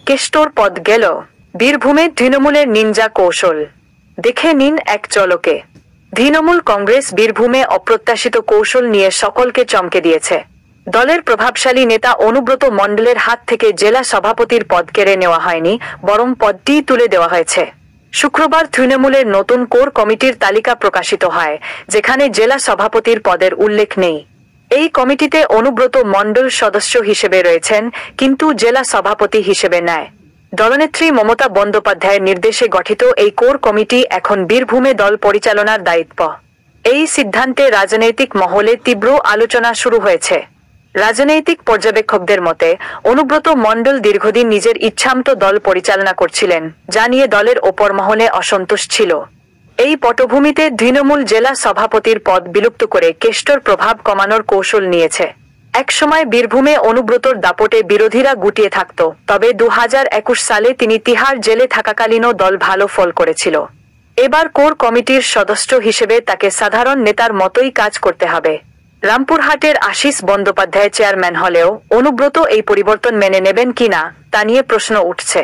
কেষ্টর পদ গেল। বীরভূমে তৃণমূলের নিনজা কৌশল দেখে নিন এক ঝলকে। তৃণমূল কংগ্রেস বীরভূমে অপ্রত্যাশিত কৌশল নিয়ে সকলকে চমকে দিয়েছে। দলের প্রভাবশালী নেতা অনুব্রত মণ্ডলের হাত থেকে জেলা সভাপতির পদ কেড়ে নেওয়া হয়নি, বরং পদটি তুলে দেওয়া হয়েছে। শুক্রবার তৃণমূলের নতুন কোর কমিটির তালিকা প্রকাশিত হয়, যেখানে জেলা সভাপতির পদের উল্লেখ নেই। এই কমিটিতে অনুব্রত মণ্ডল সদস্য হিসেবে রয়েছেন, কিন্তু জেলা সভাপতি হিসেবে নয়। দলনেত্রী মমতা বন্দ্যোপাধ্যায়ের নির্দেশে গঠিত এই কোর কমিটি এখন বীরভূমে দল পরিচালনার দায়িত্ব। এই সিদ্ধান্তে রাজনৈতিক মহলে তীব্র আলোচনা শুরু হয়েছে। রাজনৈতিক পর্যবেক্ষকদের মতে, অনুব্রত মণ্ডল দীর্ঘদিন নিজের ইচ্ছামতো দল পরিচালনা করছিলেন, যা নিয়ে দলের ওপর মহলে অসন্তোষ ছিল। এই পটভূমিতে তৃণমূল জেলা সভাপতির পদ বিলুপ্ত করে কেষ্টর প্রভাব কমানোর কৌশল নিয়েছে। একসময় বীরভূমে অনুব্রতর দাপটে বিরোধীরা গুটিয়ে থাকত, তবে 2021 সালে তিনি তিহার জেলে থাকাকালীনও দল ভালো ফল করেছিল। এবার কোর কমিটির সদস্য হিসেবে তাকে সাধারণ নেতার মতোই কাজ করতে হবে। রামপুরহাটের আশিস বন্দ্যোপাধ্যায় চেয়ারম্যান হলেও অনুব্রত এই পরিবর্তন মেনে নেবেন কিনা তা নিয়ে প্রশ্ন উঠছে।